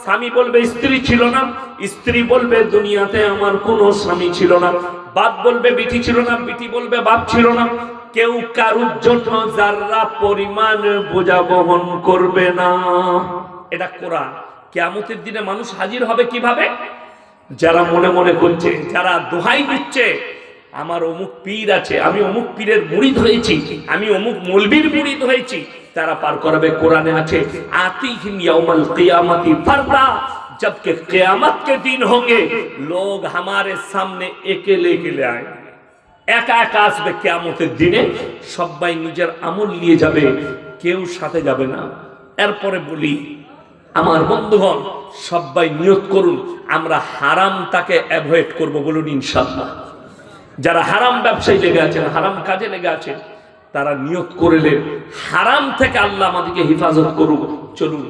স্বামী বলবে স্ত্রী ছিল না, স্ত্রী বলবে দুনিয়াতে আমার কোনো স্বামী ছিল না, বাপ বলবে বিটি ছিল না, বিটি বলবে বাপ ছিল না। কেউ কারুর জন্য যারা পরিমাণ বোঝা বহন করবে না। এটা কোরআন। কিয়ামতের দিনে মানুষ হাজির হবে কিভাবে? যারা মনে মনে করছে, যারা দোহাই দিচ্ছে আমার অমুক পীর আছে, আমি অমুক পীরের মুরিদ হয়েছি, আমি অমুক মৌলবীর মুরিদ হয়েছি, তারা পার করাবে। কোরআনে আছে आतीहिम यौमल क़ियामति फरदा, जबकि क़ियामत के दिन होंगे लोग हमारे सामने अकेले अकेले आएंगे। একা একা আসবে কিয়ামতের দিনে, সবাই নিজের আমল নিয়ে যাবে, কেউ সাথে যাবে না। এরপরে বলি আমার বন্ধুগণ, সবাই নিয়ত করুন আমরা হারামটাকে অ্যাভয়েড করব, বলুন ইনশাআল্লাহ। যারা হারাম ব্যবসায় লেগে আছেন, হারাম কাজে লেগে আছেন, তারা নিয়ত করলেন হারাম থেকে আল্লাহ আমাদেরকে হেফাজত করুক। চলুন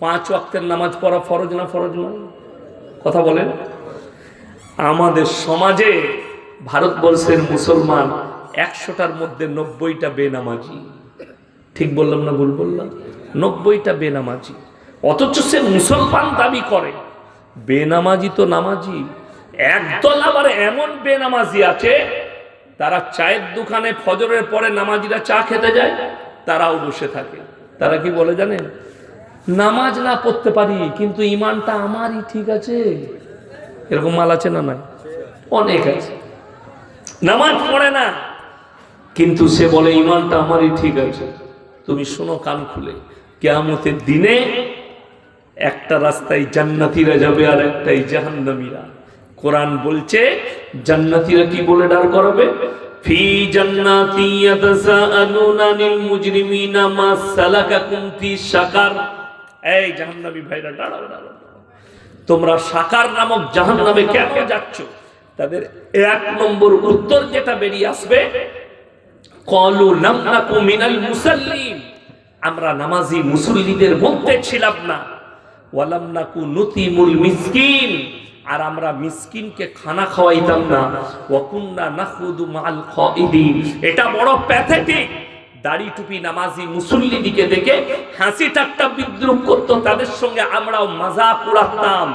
5 ওয়াক্তের নামাজ পড়া ফরজ না ফরজ নয়? কথা বলেন। আমাদের সমাজে ভারতবর্ষের মুসলমান 100টার মধ্যে 90টা বেনামাজি। ঠিক বললাম না ভুল বললাম? 90টা বেনামাজি, অথচ সে মুসলমান দাবি করে। বেনামাজি তো নামাজি। একদল আবার এমন বেনামাজি আছে, তারা চায়ের দোকানে ফজরের পরে নামাজিরা চা খেতে যায়, তারাও বসে থাকে। তারা কি বলে জানেন? নামাজ না পড়তে পারি কিন্তু ইমানটা আমারই ঠিক আছে। এরকম মাল আছে না? নাই, অনেক আছে। নামাজ পড়ে না কিন্তু সে বলে ইমানটা আমারই ঠিক আছে। তুমি শোনো কান খুলে, কিয়ামতের দিনে একটা রাস্তায় জান্নাতীরা যাবে আর একটাই জাহান্নামীরা। কোরআন বলছে জান্নাতীরা কি বলে দাঁড় করাবে? ফি জান্নাতি ইয়াতাসাআলুনা আনিল মুজরিমিনা মা সালাকাকুম ফি সাকার। এই জাহান্নামী ভাইরা দাঁড়াও, দাঁড়াও, তোমরা সাকার নামক জাহান্নামে কেন যাচ্ছ? তাদের 1 নম্বর উত্তর যেটা বেরিয়ে আসবে, ক্বালু লাম নাকু মিনাল মুসাল্লিন, আমরা নামাজি মুসল্লিদের মধ্যে ছিলাম না। ওয়ালাম নাকু নুতিমুল মিসকিন, আর আমরা মিসকিনকে খানা খাওয়াইতাম না। ওয়া কুননা নাখুদু মাআল খাইদিন। এটা বড় প্যাথেটিক। দাড়ি টুপি নামাজি মুসল্লিদিকে দেখে হাসি ঠাট্টা বিদ্রুপ করত, তাদের সঙ্গে আমরাও মজাক উড়াতাম।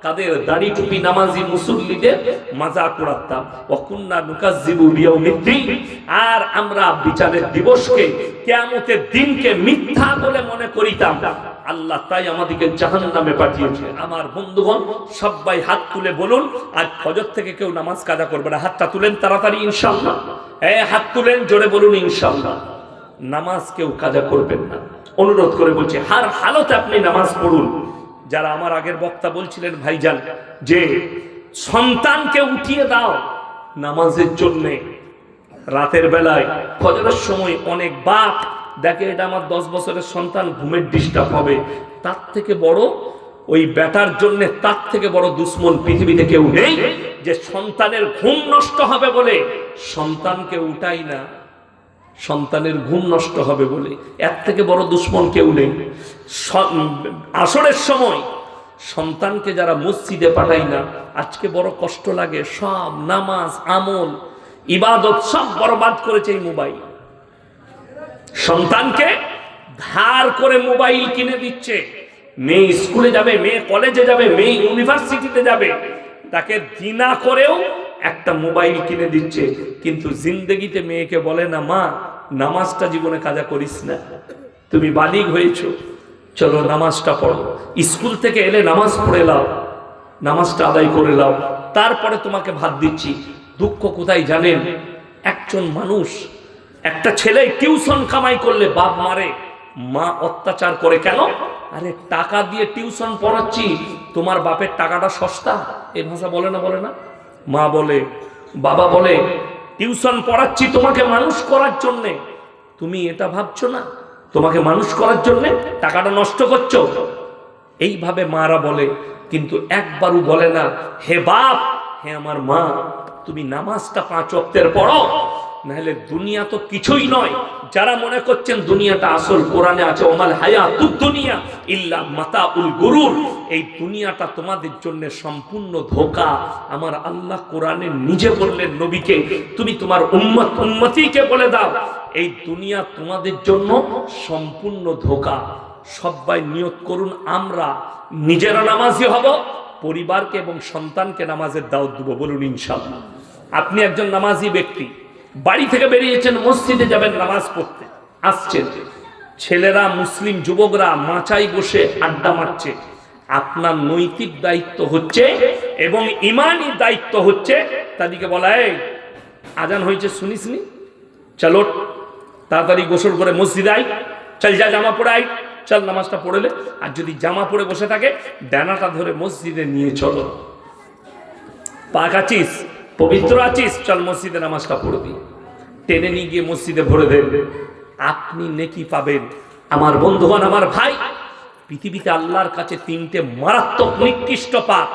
কাদের? দাড়ি টুপি নামাজি মুসল্লিদের মজাক উড়াতাম। ওয়া কুননা নুকাজ্জিবু বিয়াউমিদ্দিন, আর আমরা বিচারের দিবসকে, কিয়ামতের দিনকে মিথ্যা বলে মনে করিতাম। আল্লাহ তাই আমাদেরকে জাহান্নামে পাঠিয়েছে। আমার বন্ধুগণ, সবাই হাত তুলে বলুন আজ ফজর থেকে কেউ নামাজ কাজা করবে না। হাতটা তুলেন তাড়াতাড়ি ইনশাআল্লাহ। হাত তুলেন, জোরে বলুন ইনশাআল্লাহ। নামাজ কেউ কাজা করবেন না, অনুরোধ করে বলছি, হার হালতে আপনি নামাজ পড়ুন। যারা আমার আগের বক্তা বলছিলেন ভাইজান যে সন্তানকে উঠিয়ে দাও নামাজের জন্যে, রাতের বেলায় ফজরের সময় অনেক বাপ দেখে এটা আমার 10 বছরের সন্তান, ঘুমের ডিস্টার্ব হবে। তার থেকে বড় ওই বেটার জন্য তার থেকে বড় দুশ্মন পৃথিবীতে কেউ নেই, যে সন্তানের ঘুম নষ্ট হবে বলে সন্তানকে উঠাই না, সন্তানের ঘুম নষ্ট হবে বলে। এর থেকে বড় দুশ্মন কেউ নেই। আসরের সময় সন্তানকে যারা মসজিদে পাঠাই না, আজকে বড় কষ্ট লাগে। সব নামাজ, আমল, ইবাদত সব বরবাদ করেছে এই মোবাইল। সন্তানকে ধার করে মোবাইল কিনে দিচ্ছে। মেয়ে স্কুলে যাবে, মেয়ে কলেজে যাবে, মেয়ে ইউনিভার্সিটিতে যাবে, তাকে দিনা করেও একটা মোবাইল কিনে দিচ্ছে। কিন্তু জিন্দেগিতে মেয়েকে বলে না, মা নামাজটা জীবনে কাজা করিস না, তুমি বালিগ হয়েছো, চলো নামাজটা পড়ো, স্কুল থেকে এলে নামাজ পড়ে লাও, নামাজটা আদায় করে লাও, তারপরে তোমাকে ভাত দিচ্ছি। দুঃখ কোথায় জানেন? একজন মানুষ, একটা ছেলে টিউশন কামাই করলে বাপ মারে, মা অত্যাচার করে। কেন? আরে টাকা দিয়ে টিউশন পড়াচ্ছি, তোমার বাপের টাকাটা সস্তা। এই ভাষা বলে না, বলে না? মা বলে, বাবা বলে, টিউশন পড়াচ্ছি তোমাকে মানুষ করার জন্যে, তুমি এটা ভাবছো না তোমাকে মানুষ করার জন্যে টাকাটা নষ্ট করছো। এইভাবে মারা বলে, কিন্তু একবারও বলে না, হে বাপ, হে আমার মা, তুমি নামাজটা 5 ওয়াক্তের পড়ো, নাহলে দুনিয়া তো কিছুই নয়। যারা মনে করছেন দুনিয়াটা আসল, কোরআনে আছে ওমাল হায়াতুদ দুনিয়া ইল্লা মাতাউল গুরুর, এই দুনিয়াটা তোমাদের জন্য সম্পূর্ণ ধোঁকা। আমার আল্লাহ কোরআনে নিজে বললেন নবীকে, তুমি তোমার উম্মতিকে বলে দাও এই দুনিয়া তোমাদের জন্য সম্পূর্ণ ধোঁকা। সবাই নিয়ত করুন আমরা নিজেরা নামাজি হব, পরিবারকে এবং সন্তানকে নামাজের দাওয়াত দেব। বলুন ইনশাআল্লাহ। আপনি একজন নামাজি ব্যক্তি, বাড়ি থেকে বেরিয়েছেন, মসজিদে যাবেন নামাজ পড়তে, আসছেন, ছেলেরা মুসলিম যুবকরা মাচায় বসে আড্ডা মারছে। আপনার নৈতিক দায়িত্ব হচ্ছে এবং ইমানি দায়িত্ব হচ্ছে তাদেরকে বলা, এই আজান হয়েছে শুনিসনি, চলো তাড়াতাড়ি গোসল করে মসজিদে আই, চল যা জামা পরে আই, চল নামাজটা পড়েলে। আর যদি জামা পরে বসে থাকে, ডানাটা ধরে মসজিদে নিয়ে চলো। পাক আছিস, পবিত্র আছিস, চল মসজিদে নামাজটা পড়বি। টেনে নিয়ে গিয়ে মসজিদে ভরে দেবে, আপনি নেকি পাবেন। আমার বন্ধুগণ, আমার ভাই, পৃথিবীতে আল্লাহর কাছে তিনটে মারাত্মক নিকৃষ্ট পাপ,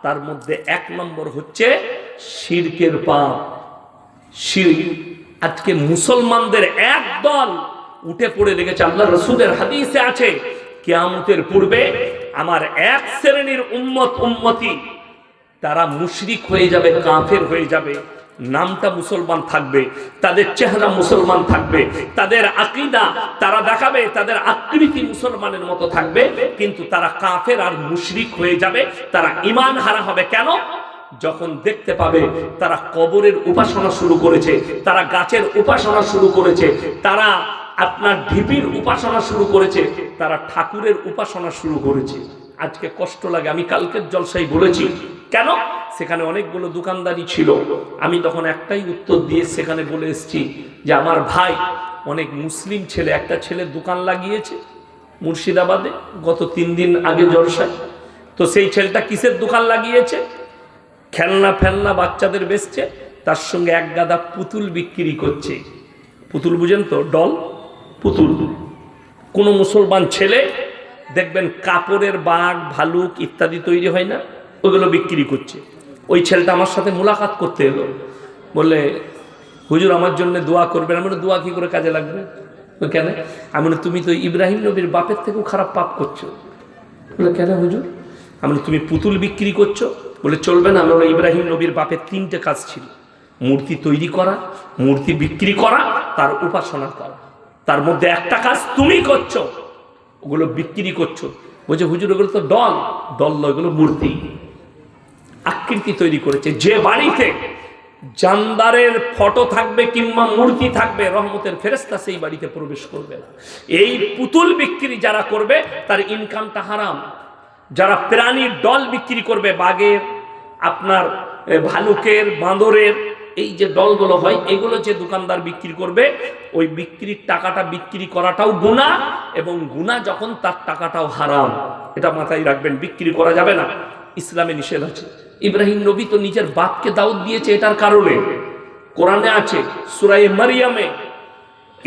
তার মধ্যে 1 নম্বর হচ্ছে শিরকের পাপ। শিরক। আজকে মুসলমানদের একদল উঠে পড়ে লেগেছে। আল্লাহ রাসূলের হাদিসে আছে, কিয়ামতের পূর্বে আমার এক শ্রেণীর উম্মতি তারা মুশরিক হয়ে যাবে, কাফের হয়ে যাবে, নামটা মুসলমান থাকবে, তাদের চেহারা মুসলমান থাকবে, তাদের আকীদা তারা দেখাবে, তাদের আকৃতি মুসলমানের মতো থাকবে, কিন্তু তারা কাফের আর মুশরিক হয়ে যাবে, তারা ঈমান হারা হবে। কেন? যখন দেখতে পাবে তারা কবরের উপাসনা শুরু করেছে, তারা গাছের উপাসনা শুরু করেছে, তারা আপনার ঢিপির উপাসনা শুরু করেছে, তারা ঠাকুরের উপাসনা শুরু করেছে। আজকে কষ্ট লাগে। আমি কালকের জলসায় বলেছি, কেন? সেখানে অনেকগুলো দোকানদারি ছিল। আমি তখন একটাই উত্তর দিয়ে সেখানে বলে এসেছি যে আমার ভাই, অনেক মুসলিম ছেলে, একটা ছেলে দোকান লাগিয়েছে মুর্শিদাবাদে গত 3 দিন আগে জলসায়। তো সেই ছেলেটা কিসের দোকান লাগিয়েছে? খেলনা ফেলনা বাচ্চাদের বেচছে, তার সঙ্গে এক গাদা পুতুল বিক্রি করছে। পুতুল বুঝেন তো? ডল, পুতুল। কোনো মুসলমান ছেলে দেখবেন কাপড়ের বাঘ, ভালুক ইত্যাদি তৈরি হয় না, ওগুলো বিক্রি করছে। ওই ছেলেটা আমার সাথে মোলাকাত করতে এলো, বললে হুজুর আমার জন্য দোয়া করবেন। আমি বলি, দোয়া কি করে কাজে লাগবে? কেন? আমি বলি, তুমি তো ইব্রাহিম নবীর বাপের থেকেও খারাপ পাপ করছো। বলে কেন হুজুর? আমি বলি, তুমি পুতুল বিক্রি করছো। বলে চলবে না। আমরা ইব্রাহিম নবীর বাপের 3টে কাজ ছিল, মূর্তি তৈরি করা, মূর্তি বিক্রি করা, তার উপাসনা করা। তার মধ্যে একটা কাজ তুমি করছো, ওগুলো বিক্রি করছো। বলছে হুজুর ওগুলো তো ডল। ডল নয়, ওগুলো মূর্তি, আকৃতি তৈরি করেছে। যে বাড়িতে জানদারের ফটো থাকবে কিংবা মূর্তি থাকবে, রহমতের ফেরেশতা সেই বাড়িতে প্রবেশ করবে না। এই পুতুল বিক্রি যারা করবে তার ইনকামটা হারাম। যারা প্রাণীর ডল বিক্রি করবে, বাঘের, আপনার ভালুকের, বাঁদরের, এই যে ডলগুলো হয়, এগুলো যে দোকানদার বিক্রি করবে, ওই বিক্রির টাকাটা বিক্রি করাটাও গুনাহ, এবং গুনাহ যখন তার টাকাটাও হারাম। এটা মাথায় রাখবেন, বিক্রি করা যাবে না, ইসলামে নিষেধ আছে। ইব্রাহিম নবী তো নিজের বাপকে দাওয়াত দিয়েছে এটার কারণে। কোরআনে আছে সূরা মারইয়ামে,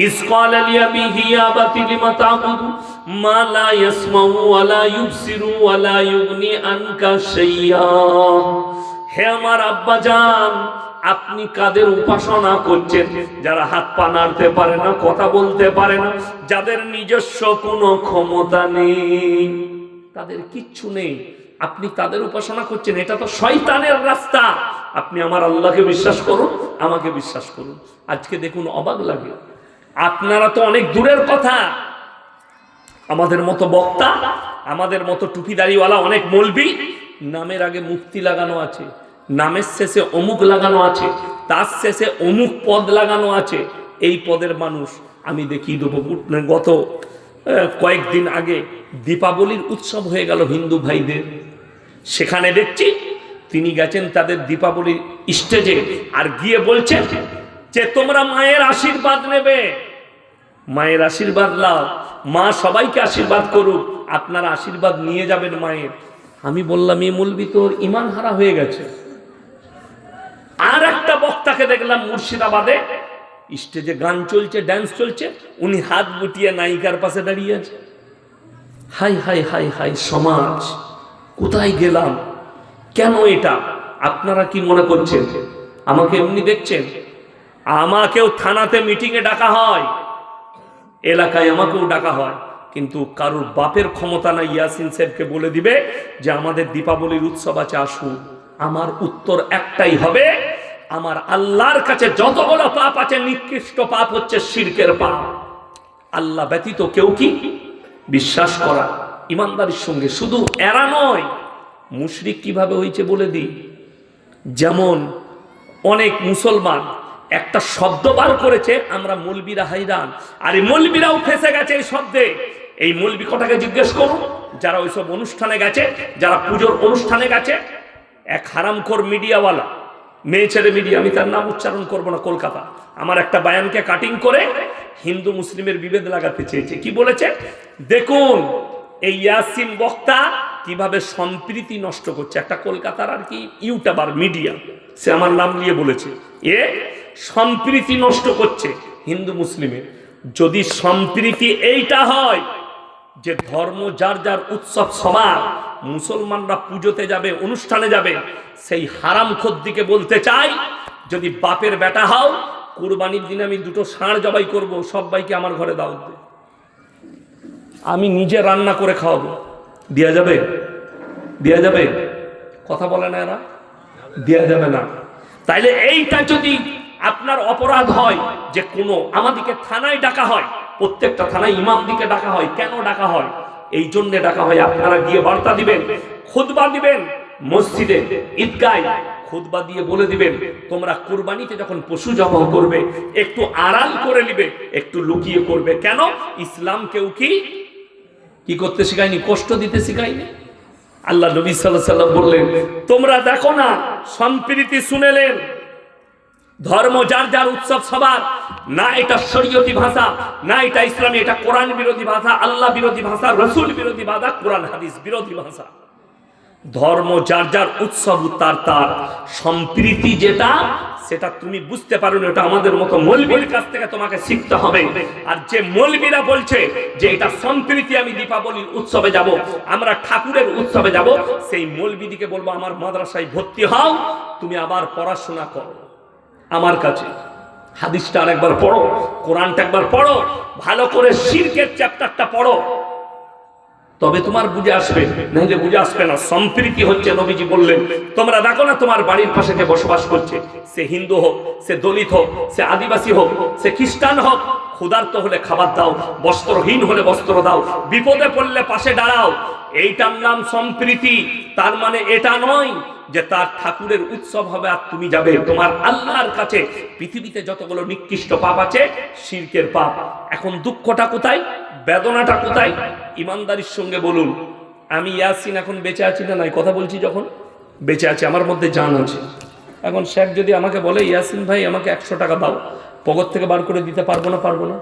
ইস ক্বালা লিআবিহি ইয়া আবাতি লিমা তা'বুদু মা লা ইয়াসমাউ ওয়া লা ইউবসিরু ওয়া লা ইউগনি আনকা শাইয়্যা। হে আমার আব্বা জান, আপনি কাদের উপাসনা করছেন? যারা হাত পা নাড়তে পারে না, কথা বলতে পারে না, যাদের নিজস্ব কোনো ক্ষমতা নেই, তাদের কিচ্ছু নেই, আপনি তাদের উপাসনা করছেন। এটা তো শয়তানের রাস্তা। আপনি আমার আল্লাহকে বিশ্বাস করুন, আমাকে বিশ্বাস করুন। আজকে দেখুন, অবাক লাগে, আপনারা তো অনেক দূরের কথা, আমাদের মতো বক্তা, আমাদের মতো টুপিদারিওয়ালা অনেক মৌলবি, নামের আগে মুফতি লাগানো আছে, নামের শেষে অমুক লাগানো আছে, তার শেষে অমুক পদ লাগানো আছে। এই পদের মানুষ আমি দেখিয়ে দেবো। গত কয়েকদিন আগে দীপাবলির উৎসব হয়ে গেল হিন্দু ভাইদের, সেখানে দেখছি তিনি গেছেন তাদের দীপাবলির স্টেজে, আর গিয়ে বলছেন যে তোমরা মায়ের আশীর্বাদ নেবে, মায়ের আশীর্বাদ লাও, মা সবাইকে আশীর্বাদ করুক, আপনারা আশীর্বাদ নিয়ে যাবেন মায়ের। আমি বললাম, এই মৌলবি তোর ঈমান হারা হয়ে গেছে। আর একটা বক্তাকে দেখলাম মুর্শিদাবাদে, স্টেজে গান চলছে, ড্যান্স চলছে, উনি হাত গুটিয়ে নায়িকার পাশে দাঁড়িয়ে আছে। হাই হাই হাই হাই, সমাজ কোথায় গেলাম? কেন এটা? আপনারা কি মনে করছেন আমাকে এমনি দেখছেন? আমাকেও থানাতে মিটিংয়ে ডাকা হয়, এলাকায় আমাকেও ডাকা হয়, কিন্তু কারোর বাপের ক্ষমতা নাই ইয়াসিন সাহেবকে বলে দিবে যে আমাদের দীপাবলির উৎসব আছে, আসুন। আমার উত্তর একটাই হবে, আমার আল্লাহর কাছে যতগুলো পাপ আছে, নিকৃষ্ট পাপ হচ্ছে শিরকের পাপ। আল্লাহ ব্যতীত কেউ কি বিশ্বাস করা ইমানদারির সঙ্গে। শুধু এরা নয়, মুশরিক কিভাবে হয়েছে বলে দিই। যেমন অনেক মুসলমান একটা শব্দ বার করেছে, আমরা মৌলবীরা হাইরান, আর এই মৌলবীরাও ফেসে গেছে এই শব্দে। এই মৌলবী কটাকে জিজ্ঞেস করুন, যারা ওইসব অনুষ্ঠানে গেছে, যারা পুজোর অনুষ্ঠানে গেছে। এক হারামখোর মিডিয়াওয়ালা, মেয়ে ছেলে মিডিয়া, আমি তার নাম উচ্চারণ করবো না, কলকাতা, আমার একটা বায়ানকে কাটিং করে হিন্দু মুসলিমের বিভেদ লাগাতে চেয়েছে। কি বলেছে দেখুন, এই ইয়াসিন বক্তা কিভাবে সম্প্রীতি নষ্ট করছে। একটা কলকাতার আর কি ইউটিউবার মিডিয়া, সে আমার নাম নিয়ে বলেছে এ সম্প্রীতি নষ্ট করছে হিন্দু মুসলিমের। যদি সম্প্রীতি এইটা হয় যে ধর্ম যার যার উৎসব সবার, মুসলমানরা পুজোতে যাবে, অনুষ্ঠানে যাবে, সেই হারামখোর দিকে বলতে চাই, যদি বাপের বেটা হও, কুরবানির দিন আমি দুটো ষাঁড় জবাই করব, সবাইকে আমার ঘরে দাওয়াত দে, আমি নিজে রান্না করে খাওয়াবো, দেয়া যাবে? দেয়া যাবে? কথা বলে না এরা, দেয়া যাবে না। তাইলে এইটা যদি আপনার অপরাধ হয়, যে কোনো আমাদেরকে থানায় ডাকা হয়, প্রত্যেকটা থানায় ইমাম দিকে ডাকা হয়, কেন ডাকা হয়? এই জন্য ডাকা হয়, আপনারা গিয়ে বার্তা দিবেন, খুতবা দিবেন, মসজিদে ঈদগায় খুতবা দিয়ে বলে দিবেন, তোমরা কুরবানিতে যখন পশু জবাই করবে একটু আড়াল করে নিবে, একটু লুকিয়ে করবে। কেন? ইসলাম কেউ কি করতে শিখায়নি? কষ্ট দিতে শিখায়নি। আল্লাহ নবী সাল্লাল্লাহু আলাইহি ওয়াসাল্লাম বললেন, তোমরা দেখো না, সম্প্রীতি শুনেলেন, ধর্ম যার যার উৎসব সবার, না এটা শরীয়তি ভাষা, না এটা ইসলামী, এটা কোরআন বিরোধী ভাষা, আল্লাহ বিরোধী ভাষা, রসুল বিরোধী ভাষা, কোরআন হাদিস বিরোধী ভাষা। ধর্ম যার যার উৎসব, তার তার সম্প্রীতি যেটা, সেটা তুমি বুঝতে পারো না, এটা আমাদের মতো মৌলবীর কাছ থেকে তোমাকে শিখতে হবে। আর যে মৌলবীরা বলছে যে এটা সম্প্রীতি, আমি দীপাবলির উৎসবে যাব, আমরা ঠাকুরের উৎসবে যাব, সেই মৌলবীদিকে বলবো, আমার মাদ্রাসায় ভর্তি হও, তুমি আবার পড়াশোনা করো আমার কাছে, হাদিসটা আরেকবার পড়ো, কোরআনটা একবার পড়ো, ভালো করে শিরকের চ্যাপ্টারটা পড়ো, তবে তোমার বুঝে আসবে, নাহলে বুঝে আসবে না। সম্প্রীতি হচ্ছে, নবীজি বললেন, তোমরা দেখো না তোমার বাড়ির পাশে যে বসবাস করছে, সে হিন্দু হোক, সে দলিত হোক, সে আদিবাসী হোক, সে খ্রিস্টান হোক, ক্ষুধার্ত হলে খাবার দাও, বস্ত্রহীন হলে বস্ত্র দাও, বিপদে পড়লে পাশে দাঁড়াও, এইটার নাম সম্প্রীতি। তার মানে এটা নয় যে তার ঠাকুরের উৎসব হবে আর তুমি যাবে। তোমার আল্লাহর কাছে পৃথিবীতে যতগুলো নিকৃষ্ট পাপ আছে, শিরকের পাপ। এখন দুঃখটা কোথায়, বেদনাটা কোথায়? ইমানদারির সঙ্গে বলুন, আমি ইয়াসিন এখন বেঁচে আছি না নাই? কথা বলছি, যখন বেঁচে আছি, আমার মধ্যে জান আছে। এখন শেখ যদি আমাকে বলে, ইয়াসিন ভাই আমাকে 100 টাকা দাও, পকেট থেকে বার করে দিতে পারবো না? পারবো না?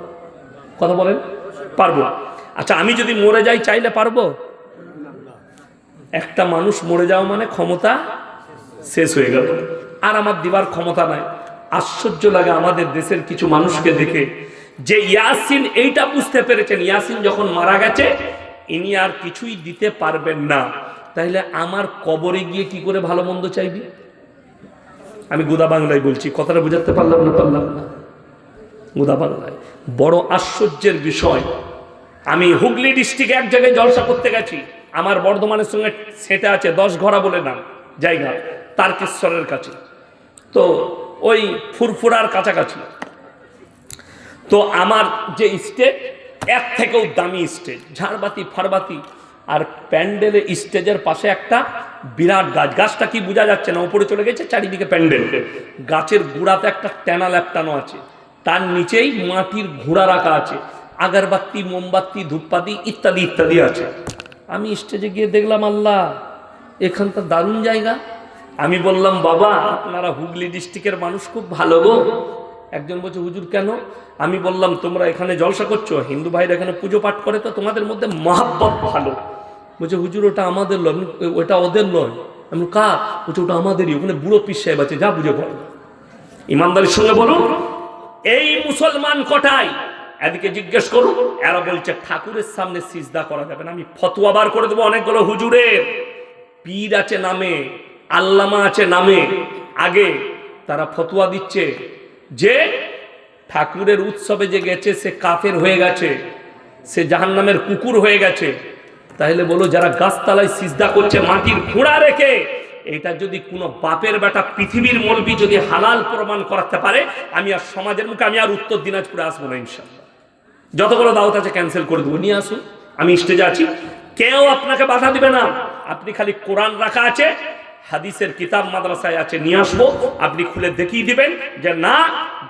কথা বলেন, পারবো। আচ্ছা, আমি যদি মরে যাই, চাইলে পারবো? একটা মানুষ মরে যাওয়া মানে ক্ষমতা শেষ হয়ে গেল, আর আমার দিবার ক্ষমতা নাই। আশ্চর্য লাগে আমাদের দেশের কিছু মানুষকে দেখে, যে ইয়াসিন এইটা বুঝতে পেরেছেন, ইয়াসিন যখন মারা গেছে ইনি আর কিছুই দিতে পারবেন না, তাইলে আমার কবরে গিয়ে কি করে ভালো মন্দ চাইবি? আমি গোদা বাংলায় বলছি, কথাটা বুঝাতে পারলাম না? পারলাম না? গোদা বাংলায়। বড় আশ্চর্যের বিষয়, আমি হুগলি ডিস্ট্রিক্টে এক জায়গায় জলসা করতে গেছি, আমার বর্ধমানের সঙ্গে সেটা আছে 10 ঘোড়া বলে নাম জায়গা, তারকেশ্বরের কাছে, তো ওই ফুরফুরার কাছাকাছি। তো আমার যে স্টেজ, এর থেকেও দামি স্টেজ, ঝাড়বাতি ফাড়বাতি, আর প্যান্ডেলের স্টেজের পাশে একটা বিরাট গাছ, গাছটা কি বোঝা যাচ্ছে না, উপরে চলে গেছে, চারিদিকে প্যান্ডেল, গাছের গোড়াতে একটা ট্যানা ল্যাপটানো আছে, তার নিচেই মাটির ঘোড়া রাখা আছে, আগরবাতি, মোমবাতি, ধূপপাতি ইত্যাদি ইত্যাদি আছে। আমি স্টেজে গিয়ে দেখলাম, আল্লাহ, এখানটা দারুণ জায়গা। আমি বললাম, বাবা আপনারা হুগলি ডিস্ট্রিক্টের মানুষ, খুব ভালো গো। একজন বলছে, হুজুর কেন? আমি বললাম, তোমরা এখানে জলসা করছো, হিন্দু ভাইরা এখানে পুজো পাঠ করে, তো তোমাদের মধ্যে মহাব্বত ভালো। বলছে, হুজুর ওটা আমাদের নয়, ওটা ওদের নয়। আমি কার? বলছে, ওটা আমাদেরই, ওখানে বুড়ো পীর সাহেব আছে, যা বুঝে পড়ো। ইমানদারির সঙ্গে বলুন, এই মুসলমান কটাই এদিকে জিজ্ঞেস করুন, এরা বলছে ঠাকুরের সামনে সিজদা করা যাবে না। আমি ফতোয়া বার করে দেবো অনেকগুলো হুজুরের, পীর আছে নামে, আল্লামা আছে নামে, আগে তারা ফতোয়া দিচ্ছে যে ঠাকুরের উৎসবে যে গেছে সে কাফের হয়ে গেছে, সে জাহান্নামের কুকুর হয়ে গেছে। তাহলে বলো, যারা গাছতলায় সিজদা করছে মাটির ঘোড়া রেখে, এটা যদি কোনো বাপের বেটা পৃথিবীর মৌলবি যদি হালাল প্রমাণ করাতে পারে, আমি আর সমাজের মুখে, আমি আর উত্তর দিনাজপুরে আসবো না ইনশাআল্লাহ। যতগুলো দাওয়াত আছে ক্যান্সেল করে দেবো, নিয়ে আসুন, আমি স্টেজে আছি, কেউ আপনাকে বাধা দিবে না। আপনি খালি কোরআন রাখা আছে, হাদিসের কিতাব মাদ্রাসায় আছে, নিয়ে আসবো, আপনি খুলে দেখিয়ে দিবেন যে না,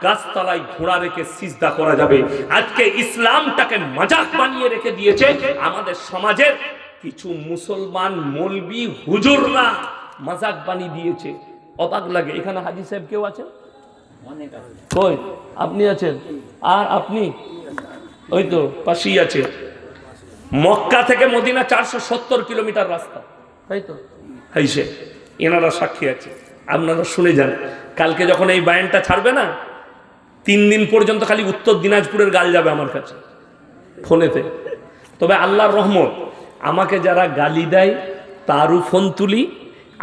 গাছতলায় ঘোড়া রেখে সিজদা করা যাবে। আজকে ইসলামটাকে মাজাক বানিয়ে রেখে দিয়েছে আমাদের সমাজের কিছু মুসলমান মৌলবি হুজুররা, মাজাক বানিয়ে দিয়েছে। অবাক লাগে। এখানে হাজী সাহেব কেউ আছেন? কই আপনি আছেন? আর আপনি? ওই তো পাশেই আছে। মক্কা থেকে মদিনা 470 কিলোমিটার রাস্তা, তাই তো? হাইছে, এনারা সাক্ষী আছে, আপনারা শুনে যান। কালকে যখন এই বায়ানটা ছাড়বে না, 3 দিন পর্যন্ত খালি উত্তর দিনাজপুরের গাল যাবে আমার কাছে ফোনেতে। তবে আল্লাহর রহমত, আমাকে যারা গালি দেয় তারও ফোন তুলি,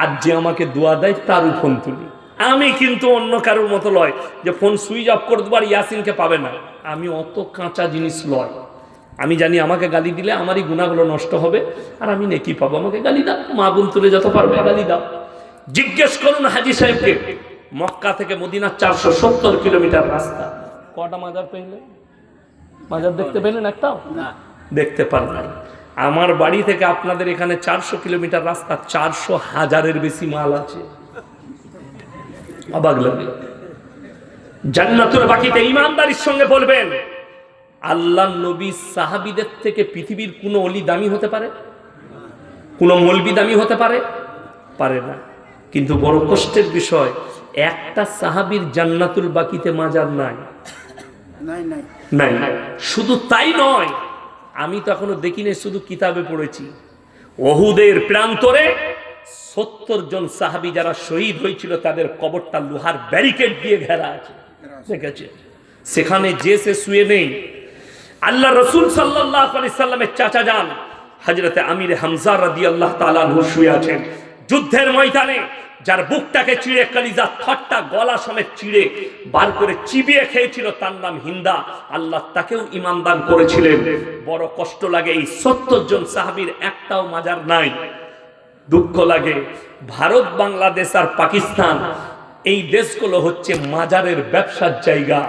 আর যে আমাকে দোয়া দেয় তারও ফোন তুলি। আমি কিন্তু অন্য কারোর মতো লয় যে ফোন সুইচ অফ করে দেবো আর ইয়াসিনকে পাবে না। আমি অত কাঁচা জিনিস লয়। আমি জানি আমাকে গালি দিলে আমারই গুণাগুলো নষ্ট হবে, আর আমি নেকি পাবো। আমাকে গালি দাও, মা বোন তুলে যত পারবে গালি দাও। জিজ্ঞেস করুন হাজী সাহেবকে, মক্কা থেকে মদিনা 470 কিলোমিটার রাস্তা, কটা মাজার পেলে? মাজার দেখতে পেলেন? একটাও দেখতে পারলেন? আমার বাড়ি থেকে আপনাদের এখানে 400 কিলোমিটার রাস্তা, 400,000-এর বেশি মাল আছে। অবাক লাগে। জান্নাতুল বাকিতে ঈমানদারির সঙ্গে বলবেন, আল্লাহ নবী সাহাবীদের থেকে পৃথিবীর কোন ওলি দামি হতে পারে? কোন মৌলবি দামি হতে পারে? পারে না। কিন্তু বড় কষ্টের বিষয়, একটা সাহাবীর জান্নাতুল বাকিতে মাজার নাই। নাই। শুধু তাই নয়, আমি তো এখনো দেখিনি, শুধু কিতাবে পড়েছি, ওহুদের প্রান্তরে 70 জন সাহাবী যারা শহীদ হয়েছিল তাদের কবরটা লোহার ব্যারিকেড দিয়ে ঘেরা আছে, দেখেছে? সেখানে যে সে শুয়ে নেই। আল্লাহ রাসূল সাল্লাল্লাহু আলাইহি সাল্লামের চাচা যান হযরতে আমির হামজা রাদিয়াল্লাহু তাআলা আনহু শুয়ে আছেন যুদ্ধের ময়দানে, যার বুকটাকে চিড়ে কলিজা ঠট্টা গলা সমেত চিড়ে বার করে চিবিয়ে খেয়েছিল, তার নাম হিন্দা। আল্লাহ তাকেও ঈমান দান করেছিলেন। বড় কষ্ট লাগে, এই 70 জন সাহাবীর একটাও মাজার নাই। দুঃখ লাগে। ভারত, বাংলাদেশ আর পাকিস্তান, এই দেশগুলো হচ্ছে মাজারের ব্যবসার জায়গা।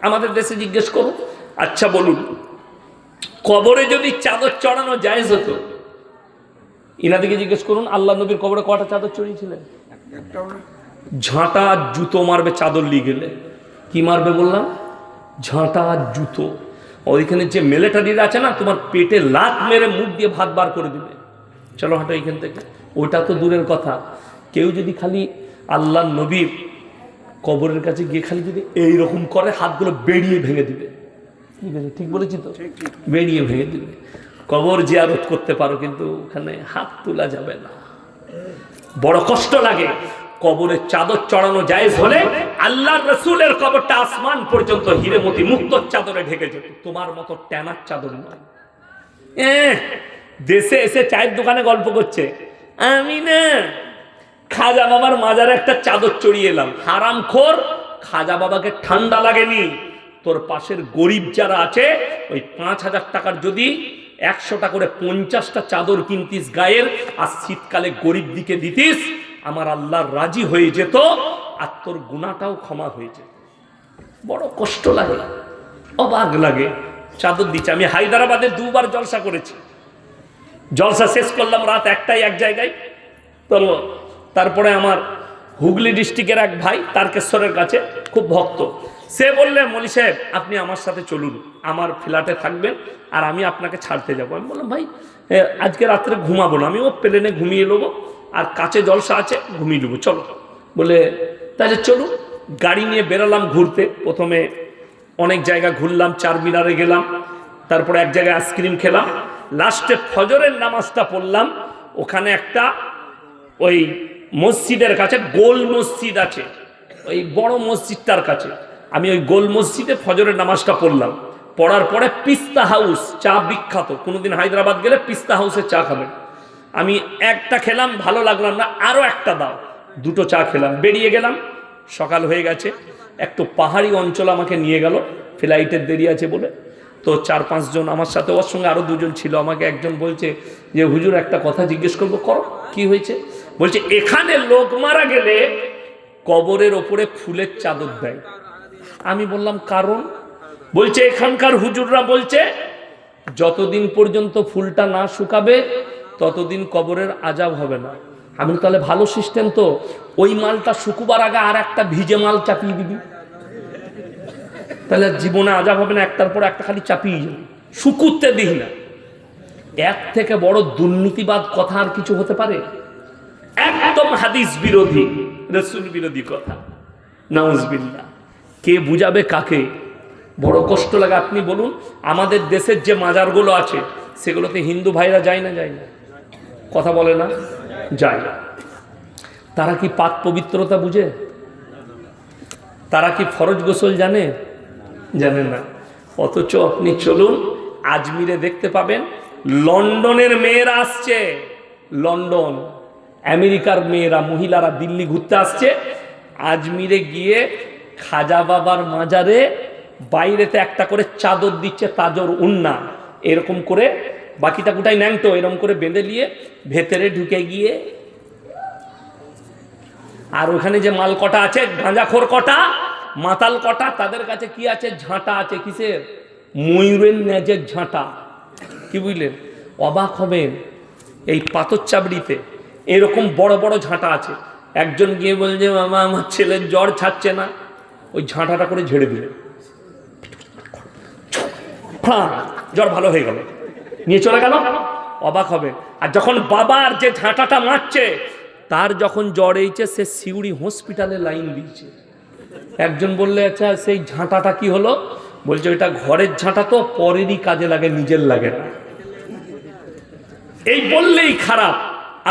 আমাদের দেশে জিজ্ঞেস করুন, আচ্ছা বলুন, কবরে যদি চাদর চড়ানো জায়েজ হতো, ইনাদিকে জিজ্ঞেস করুন, আল্লাহ নবীর কবরে কটা চাদর চড়িয়েছিলেন? ঝাঁটা জুতো মারবে চাদর নিয়ে গেলে। কি মারবে বললাম? ঝাঁটা জুতো। ওইখানে যে মিলিটারিরা আছে না, তোমার পেটে লাত মেরে মুখ দিয়ে ভাত বার করে দিবে। চলো হাঁটো এখান থেকে। ওটা তো দূরের কথা, কেউ যদি খালি আল্লাহ নবীর কবরের কাছে গিয়ে খালি যদি এইরকম করে, হাতগুলো বেরিয়ে ভেঙে দিবে। ঠিক বলেছি তো? বেরিয়ে ভেঙে দিবে। কবর জিয়ারত করতে পারো, কিন্তু ওখানে হাত তোলা যাবে না। বড় কষ্ট লাগে। কবরে চাদর চড়ানো জায়েজ হলে আল্লাহর রাসূলের কবরটা আসমান পর্যন্ত হিরেমতি মুক্ত চাদরে ঢেকে যেত। তোমার মতো ট্যানার চাদর নয়। দেশে এসে চায়ের দোকানে গল্প করছে, আমি না খাজা বাবার মাজারে একটা চাদর চড়িয়ে এলাম। হারামখোর, খাজা বাবাকে ঠান্ডা লাগেনি। তোর পাশের গরিব যারা আছে, ওই 5,000 টাকার যদি 100টা করে 50টা চাদর কিনতিস গায়ের, আর শীতকালে গরিব দিকে দিতিস, আমার আল্লাহ রাজি হয়ে যেত, আর তোর গুনাহটাও ক্ষমা হয়ে যেত। বড় কষ্ট লাগে, অবাক লাগে। চাদর দিচ্ছে। আমি হায়দ্রাবাদে 2 বার জলসা করেছি। জলসা শেষ করলাম রাত 1টায় এক জায়গায়। তো তারপরে আমার হুগলি ডিস্ট্রিক্টের এক ভাই তারকেশ্বরের কাছে খুব ভক্ত, সে বললে, মলি সাহেব আপনি আমার সাথে চলুন, আমার ফ্ল্যাটে থাকবেন আর আমি আপনাকে ছাড়তে যাবো। আমি বললাম, ভাই আজকে রাত্রে ঘুমাবো না, আমি ও প্লেনে ঘুমিয়ে নেবো, আর কাছে জলসা আছে, ঘুমিয়ে নেবো, চলো। বলে তাহলে চলুন। গাড়ি নিয়ে বেরোলাম ঘুরতে। প্রথমে অনেক জায়গা ঘুরলাম, 4 মিনারে গেলাম, তারপরে এক জায়গায় আইসক্রিম খেলাম, লাস্টে ফজরের নামাজটা পড়লাম। ওখানে একটা ওই মসজিদের কাছে, গোল মসজিদ আছে, ওই বড় মসজিদটার কাছে, আমি ওই গোল মসজিদে ফজরের নামাজটা পড়লাম। পড়ার পরে পিস্তা হাউস, চা বিখ্যাত, কোনোদিন হায়দ্রাবাদ গেলে পিস্তা হাউসে চা খাবেন। আমি একটা খেলাম, ভালো লাগলাম না, আরো একটা দাও। 2টো চা খেলাম, বেরিয়ে গেলাম। সকাল হয়ে গেছে। একটু পাহাড়ি অঞ্চল আমাকে নিয়ে গেল, ফ্লাইটের দেরি আছে বলে। তো 4-5 জন আমার সাথে, ওর সঙ্গে আরো 2 জন ছিল। আমাকে একজন বলছে যে হুজুর একটা কথা জিজ্ঞেস করবো। করো, কি হয়েছে? বলছে এখানে লোক মারা গেলে কবরের ওপরে ফুলের চাদর দেয়। আমি বললাম কারণ? বলছে এখানকার হুজুররা বলছে যতদিন পর্যন্ত ফুলটা না শুকাবে ততদিন কবরের আযাব হবে না। আমি তাহলে ভালো সিস্টেম তো, ওই মালটা শুকুবার আগে আর একটা ভিজে মাল চাপিয়ে দিবি, তাহলে জীবনে আযাব হবে না, একটার পর একটা খালি চাপিয়ে যাবে, শুকুতে দিই না। এর থেকে বড় দুর্নীতিবাদ কথা আর কিছু হতে পারে? একদম হাদিস বিরোধী, রাসূল বিরোধী কথা। নাউজুবিল্লাহ। কে বুঝাবে কাকে? বড় কষ্ট লাগে। আপনি বলুন, আমাদের দেশের যে মাজারগুলো আছে সেগুলোতে হিন্দু ভাইরা যায় না? যায় না? কথা বলে না? যায়। তারা কি পাক পবিত্রতা বুঝে? তারা কি ফরজ গোসল জানে? জানে না। অথচ আপনি চলুন আজমিরে, দেখতে পাবেন লন্ডনের মেয়েরা আসছে, লন্ডন, আমেরিকার মেয়েরা, মহিলারা দিল্লি ঘুরতে আসছে, আজমিরে গিয়ে খাজা বাবার মাজারে বাইরেতে একটা করে চাদর দিচ্ছে, তাজর উন্না, এরকম করে বাকিটা গোটাই ন্যাংটো এরকম করে বেঁধে নিয়ে ভেতরে ঢুকে গিয়ে, আর ওখানে যে মাল কটা আছে, গাঁজাখোর কটা, মাতাল কটা, তাদের কাছে কি আছে? ঝাঁটা আছে। কিসের? ময়ূরের ন্যাজের ঝাঁটা। কি বুঝলেন? অবাক হবেন, এই পাথর চাবড়িতে এরকম বড় বড় ঝাঁটা আছে। একজন গিয়ে বলছে, মামা আমার ছেলের জ্বর ছাড়ছে না, ওই ঝাঁটাটা করে ঝেড়ে দিলেন, জ্বর ভালো হয়ে গেল, নিয়ে চলে গেল। অবাক হবে। আর যখন বাবার যে ঝাঁটাটা মারছে, তার যখন জ্বর হয়েছে, সে সিউড়ি হসপিটালে লাইন দিয়েছে। একজন বললে, আচ্ছা সেই ঝাঁটাটা কি হলো? বলছে ওইটা ঘরের ঝাঁটা, তো পরেরই কাজে লাগে, নিজের লাগে না। এই বললেই খারাপ।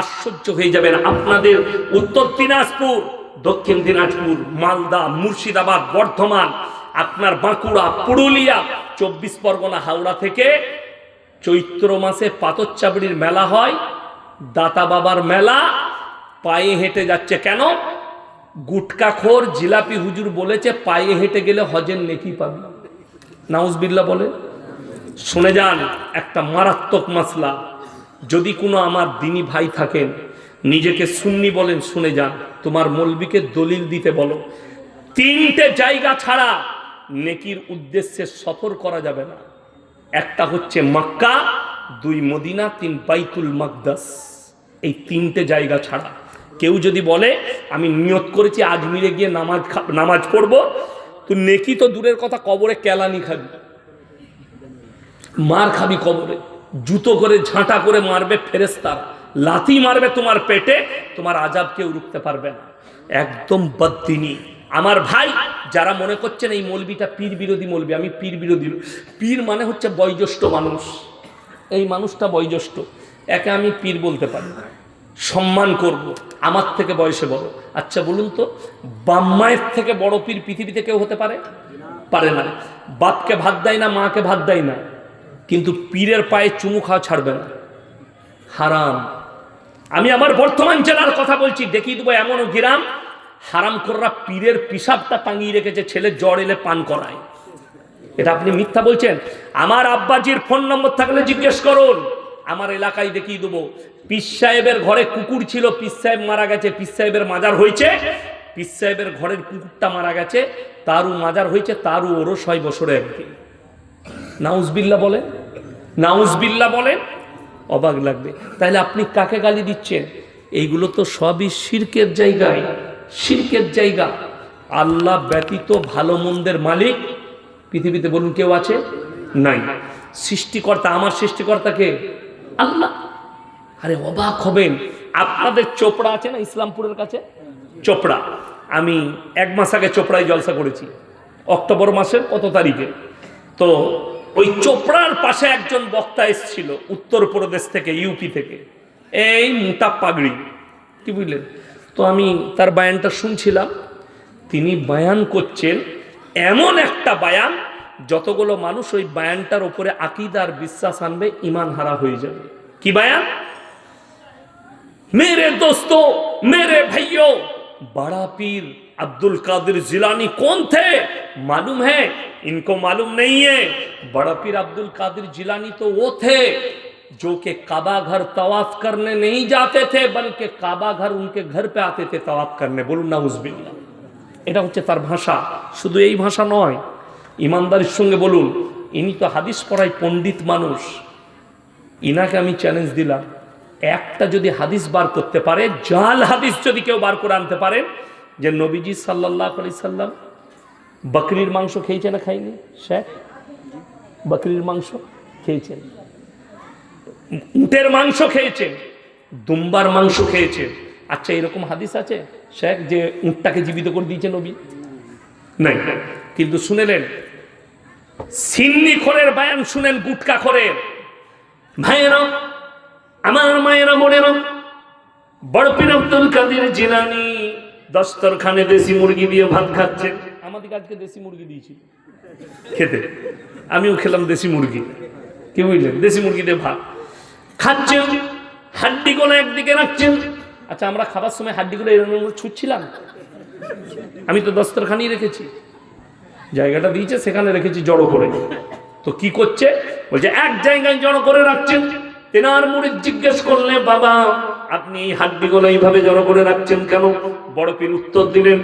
আশ্চর্য হয়ে যাবেন। আপনাদের উত্তর দিনাজপুর, দক্ষিণ দিনাজপুর, মালদা, মুর্শিদাবাদ, বর্ধমান, আপনার বাঁকুড়া, পুরুলিয়া, 24 পরগনা, হাওড়া থেকে চৈত্র মাসে পাথর চাবড়ির মেলা হয়, দাতা বাবার মেলা। পায়ে হেঁটে যাচ্ছে। কেন? গুটকাখোর জিলাপি হুজুর বলেছে পায়ে হেঁটে গেলে হজের নেকি পাবি। নাউজুবিল্লাহ বলে। শুনে যান, একটা মারাত্মক মাসলা। যদি কোনো আমার দিনী ভাই থাকেন, নিজেকে সুন্নি বলেন, শুনে যান, তোমার মৌলবীকে দলিল দিতে বলো, 3টে জায়গা ছাড়া নেকির উদ্দেশ্যে সফর করা যাবে না। একটা হচ্ছে মক্কা, 2 মদিনা, 3 বাইতুল মাকদাস। এই 3টে জায়গা ছাড়া কেউ যদি বলে আমি নিয়ত করেছি আজমিরে গিয়ে নামাজ পড়বো, তো নেকি তো দূরের কথা, কবরে কেলানি খাবি, মার খাবি কবরে, জুতো করে ঝাঁটা করে মারবে ফেরেশতা, লাথি মারবে তোমার পেটে, তোমার আযাব কেউ রুখতে পারবে না। একদম বদদিনী। আমার ভাই যারা মনে করছেন এই মৌলবীটা পীর বিরোধী মৌলবী, আমি পীর বিরোধী। পীর মানে হচ্ছে বয়োজ্যেষ্ঠ মানুষ। এই মানুষটা বয়োজ্যেষ্ঠ, একে আমি পীর বলতে পারি, সম্মান করব, আমার থেকে বয়সে বড়। আচ্ছা বলুন তো, বাম্মায়ের থেকে বড় পীর পৃথিবীতে কেউ হতে পারে? পারে না। বাপকে ভাত দেয় না, মাকে ভাত দেয় না, কিন্তু পীরের পায়ে চুমু খাওয়া ছাড়বে না, হারাম। আমি আমার বর্তমান জেলার কথা বলছি, দেখিয়ে দেবো এমনও গ্রাম হারামখোররা পীরের পিসাবটা টাঙিয়ে রেখেছে, ছেলে জ্বর এলে পান করায়। এটা আপনি মিথ্যা বলছেন? আমার আব্বাজির ফোন নম্বর থাকলে জিজ্ঞেস করুন, আমার এলাকায় দেখিয়ে দেবো। পীর সাহেবের ঘরে কুকুর ছিল, পীর সাহেব মারা গেছে, পীর সাহেবের মাজার হয়েছে, পীর সাহেবের ঘরের কুকুরটা মারা গেছে, তারও মাজার হয়েছে, তারও ওরস হয় বছরে একদিন। নাউজুবিল্লাহ বলে, নাউজুবিল্লাহ বলে। অবাক লাগবে। তাহলে আপনি কাকে গালি দিচ্ছেন? এইগুলো তো সবই শিরকের জায়গায়, শিরকের জায়গা। আল্লাহ ব্যতীত ভালো মন্দের মালিক পৃথিবীতে বলুন কেউ আছে? নাই। সৃষ্টিকর্তা, আমার সৃষ্টিকর্তাকে আল্লাহ। আরে অবাক হবেন, আপনাদের চোপড়া আছে না ইসলামপুরের কাছে, চোপড়া, আমি 1 মাস আগে চোপড়ায় জলসা করেছি, অক্টোবর মাসের কত তারিখে। তো ওই চোপড়ার পাশে একজন বক্তা এসেছিল উত্তরপ্রদেশ থেকে, ইউপি থেকে, এই মোটা পাগড়ি, কি বুঝলেন? তো আমি তার বায়ানটা শুনছিলাম। তিনি বায়ান করছেন, এমন একটা বায়ান যতগুলো মানুষ ওই বায়ানটার উপরে আকীদার বিশ্বাস আনবে, ঈমান হারা হয়ে যাবে। কি বায়ান? मेरे दोस्तों, मेरे भाइयों, बड़ा पीर अब्दुल कादिर जिलानी कौन थे मालूम है? इनको मालूम नहीं है। बड़ा पीर अब्दुल कादिर जिलानी तो वो थे जो कि काबा घर तवाफ करने नहीं जाते थे, बल्कि काबा घर उनके घर पे आते थे तवाफ करने। बोलून नाउजुबिल्लाह। এটা হচ্ছে তার ভাষা। শুধু এই ভাষা নয়, ইমানদারির সঙ্গে বলুন, ইনি তো হাদিস পড়ায় পণ্ডিত মানুষ, ইনাকে আমি চ্যালেঞ্জ দিলাম, একটা যদি হাদিস বার করতে পারে, জাল হাদিস যদি কেউ বার করে আনতে পারে যে নবীজি সাল্লাল্লাহু আলাইহি সাল্লাম বকরির মাংস খেয়েছে না খাইনি? শেখ, বকরির মাংস খেয়েছেন, উটের মাংস খেয়েছেন, দুম্বার মাংস খেয়েছেন। আচ্ছা, এরকম হাদিস আছে শেখ যে উটটাকে জীবিত করে দিয়েছে নবী? নাই। কিন্তু শুনেলেন সিন্নি খোরের বায়ান শুনেন, গুটকা খোরের ভাইয়েরা, আমার মায়েরা, বোনেরা, বড় পীর আব্দুল কাদের জিলানী দস্তরখানে দেশি মুরগি দিয়ে ভাত খাচ্ছেন। আমাদের আজকে দেশি মুরগি দিয়েছিল খেতে, আমিও খেলাম দেশি মুরগি, কি বুঝলেন? দেশি মুরগি দিয়ে ভাত খাচ্ছেন, হাড্ডিগুলো একদিকে রাখছেন। আচ্ছা, আমরা খাবার সময় হাড্ডিগুলো এরকম ছুটছিলাম? আমি তো দস্তরখানি রেখেছি, জায়গাটা দিয়েছে সেখানে রেখেছি জড়ো করে। তো কি করছে? বলছে এক জায়গায় জড়ো করে রাখছেন। তেনার মুরিদ জিজ্ঞেস করলে, বাবা আপনি এই হাড্ডিগুলো এইভাবে জড়ো করে রাখছেন কেন? বড় পীর উত্তর দিলেন,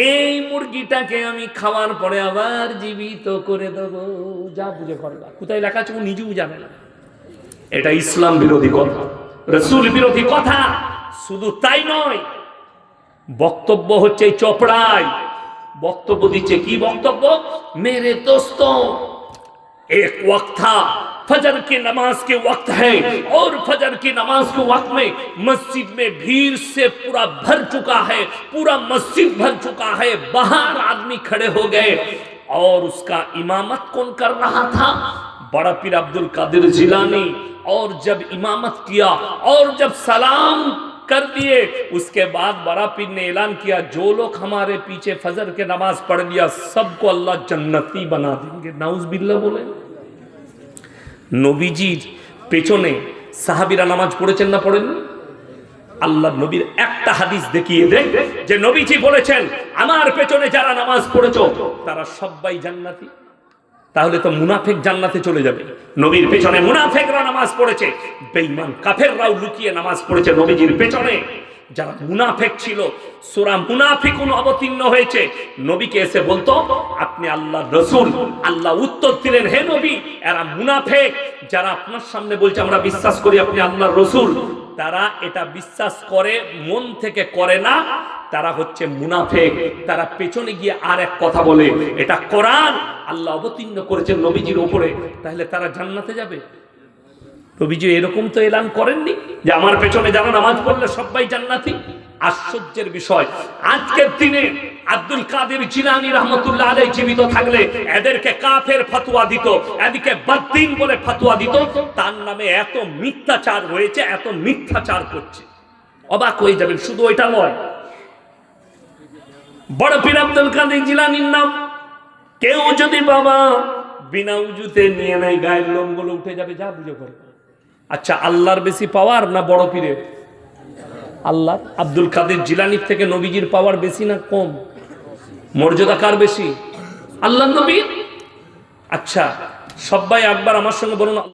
এই মুরগিটাকে আমি খাওয়ার পরে আবার জীবিত করে দেবো। যা বুঝে করবা, কোথায় লেখা আছে ও নিজেও জানে না। এটা ইসলাম বিরোধী কথা, রাসূল বিরোধী কথা। শুধু তাই নয়, বক্তব্য হচ্ছে এই চপড়ায় বক্তব্য দিচ্ছে। কি বক্তব্য? মেরে দোস্তों, एक वक्त था फजर की नमाज के वक्त है और फजर की नमाज के वक्त में मस्जिद में भीड़ से पूरा भर चुका है, पूरा मस्जिद भर चुका है, बाहर आदमी खड़े हो गए और उसका इमामत कौन कर रहा था? बड़ा पीर अब्दुल कादिर जिलानी। और जब इमामत किया और जब सलाम कर दिए, उसके बाद बड़ा पीर ने ऐलान किया, जो लोग हमारे पीछे फजर के नमाज पढ़ लिया सबको अल्लाह जन्नती बना देंगे। नाउज़ुबिल्लाह बोले। নবীজির পেছনে সাহাবীরা নামাজ পড়েছেন না পড়েন? আল্লাহ নবীর একটা হাদিস দেখিয়ে দেন যে নবীজি বলেছেন আমার পেছনে যারা নামাজ পড়েছো তারা সবাই জান্নাতি। তাহলে তো মুনাফিক জান্নাতে চলে যাবে। নবীর পেছনে মুনাফিকরা নামাজ পড়েছে, বেঈমান কাফেররাও লুকিয়ে নামাজ পড়েছে নবীজির পেছনে। যারা মুনাফিক ছিল, সূরা মুনাফিকুন অবতীর্ণ হয়েছে, নবীকে এসে বলতো আপনি আল্লাহর রাসূল। আল্লাহ উত্তর দিলেন, হে নবী, এরা মুনাফিক। যারা আপনার সামনে বলছে আমরা বিশ্বাস করি আপনি আল্লাহর রাসূল, তারা এটা বিশ্বাস করে, মন থেকে করে না, তারা হচ্ছে মুনাফিক। তারা পেছনে গিয়ে আর এক কথা বলে। এটা কোরআন আল্লাহ অবতীর্ণ করেছেন নবীজির উপরে, তাহলে তারা জান্নাতে যাবে? নবীজি এরকম তো এলান করেননি যে আমার পেছনে যারা নামাজ পড়লে সবাই জান্নাতি। আশ্চর্যের বিষয়, আজকের দিনে আব্দুল কাদের জিলানী রাহমাতুল্লাহ আলাইহি জীবিত থাকলে এদেরকে কাফের ফতোয়া দিত, এদিকে বদ্দিন বলে ফতোয়া দিত। তার নামে এত মিথ্যাচার হয়েছে, এত মিথ্যাচার করছে, অবাক হয়ে যাবেন। শুধু ওইটা নয়, বড় পীর আব্দুল কাদের জিলানীর নাম কেউ যদি বাবা বিনা উজুতে নিয়ে নেয়, গায়ের লোমগুলো উঠে যাবে। যা বুঝে করে। আচ্ছা, আল্লাহর বেশি পাওয়ার না বড় পীরের? আল্লাহ। আব্দুল কাদের জিলানীর থেকে নবীজির পাওয়ার বেশি না কম? মর্যাদা কার বেশি? আল্লাহ নবীর। আচ্ছা, সবাই একবার আমার সঙ্গে বলুন।